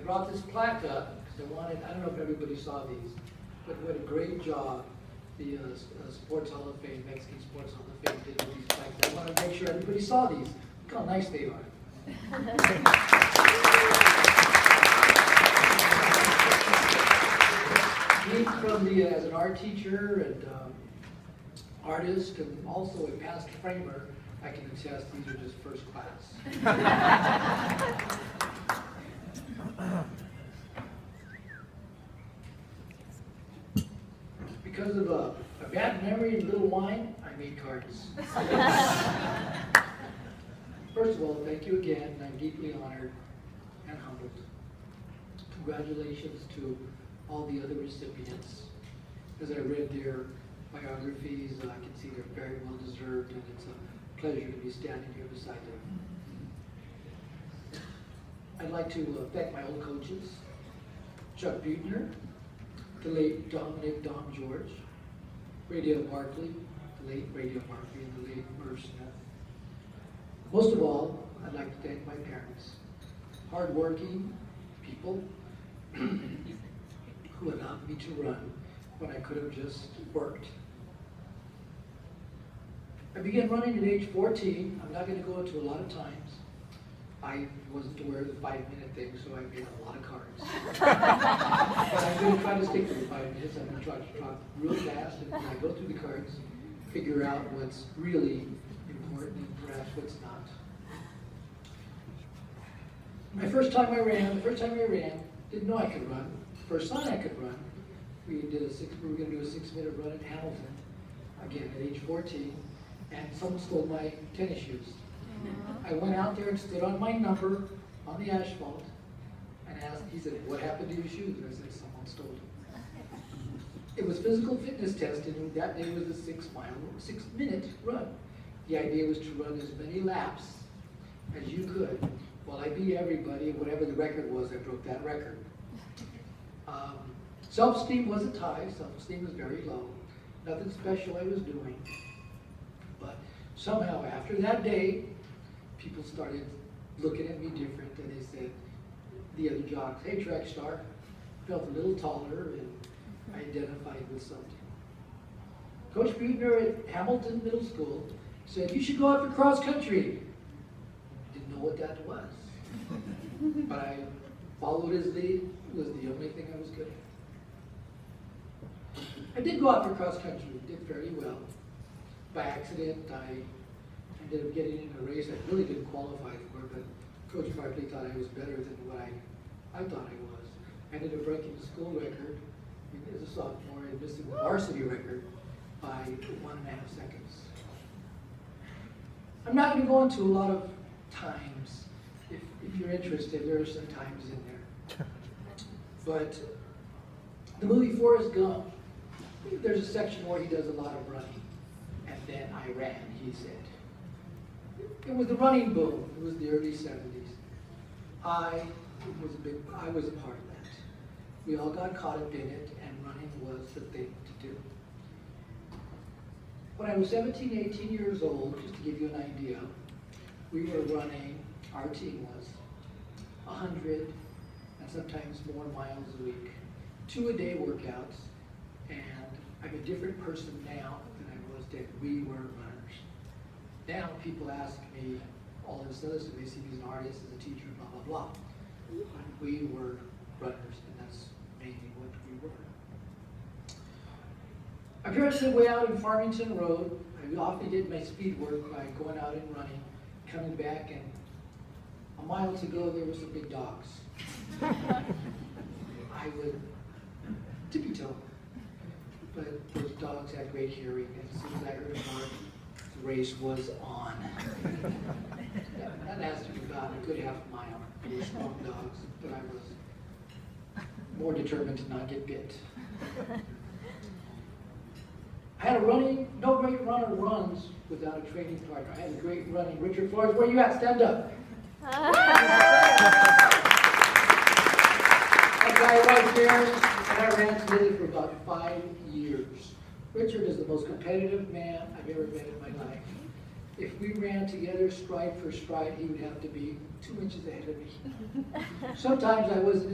brought this plaque up because I don't know if everybody saw these, but what a great job the Sports Hall of Fame, Mexican Sports Hall of Fame did with these plaques. I want to make sure everybody saw these. Look how nice they are. Me as an art teacher and artist and also a past framer, I can attest these are just first class. Because of a bad memory and a little wine, I made cards. First of all, thank you again. I'm deeply honored and humbled. Congratulations to all the other recipients. As I read their biographies, I can see they're very well deserved, and it's a pleasure to be standing here beside them. I'd like to thank my old coaches, Chuck Buechner, the late Dominic Dom George, Raydale Barkley, the late Raydale Barkley, and the late Merv Smith. Most of all, I'd like to thank my parents, hardworking people who allowed me to run when I could have just worked. I began running at age 14. I'm not going to go into a lot of times. I wasn't aware of the 5-minute thing, so I made a lot of cards. But I'm going to try to stick to the 5 minutes. I'm going to try to talk real fast, and when I go through the cards, figure out what's really important and perhaps what's not. The first time I ran, didn't know I could run. First time I could run, we were going to do a 6-minute run in Hamilton, again at age 14, and someone stole my tennis shoes. I went out there and stood on my number on the asphalt and asked, he said, "What happened to your shoes?" And I said, "Someone stole them." It was physical fitness testing, and that day was a 6-minute run. The idea was to run as many laps as you could. Well, I beat everybody, and whatever the record was, I broke that record. Self-esteem wasn't high, self-esteem was very low. Nothing special I was doing. But somehow after that day, people started looking at me different, and they said, the other jocks, "Hey, track star," felt a little taller and identified with something. Coach Buechner at Hamilton Middle School said, "You should go out for cross country." Didn't know what that was. But I followed his lead. It was the only thing I was good at. I did go out for cross country, did fairly well. By accident, I ended up getting in a race I really didn't qualify for, but Coach Barkley thought I was better than what I thought I was. I ended up breaking the school record as a sophomore and missing the varsity record by 1.5 seconds. I'm not going to go into a lot of times. If you're interested, there are some times in there. But the movie Forrest Gump, there's a section where he does a lot of running. And then I ran, he said. It was the running boom. It was the early 70s. I was a part of that. We all got caught up in it, and running was the thing to do. When I was 17, 18 years old, just to give you an idea, we were running, our team was, 100 and sometimes more miles a week. 2-a-day workouts, and I'm a different person now than I was then. We were runners. Now people ask me all this other stuff. They see me as an artist, as a teacher, blah, blah, blah. We were runners, and that's mainly what we were. My parents lived way out in Farmington Road. I often did my speed work by going out and running, coming back, and a mile to go, there were some big dogs. I would tippy-toe, but those dogs had great hearing, and as soon as I heard a bark, the race was on. That lasted about a good half mile. They were strong dogs, but I was more determined to not get bit. I had no great runner runs without a training partner. I had a great running. Richard Flores, where you at? Stand up. That guy right there, and I ran together for about 5 years. Richard is the most competitive man I've ever met in my life. If we ran together stride for stride, he would have to be 2 inches ahead of me. Sometimes I wasn't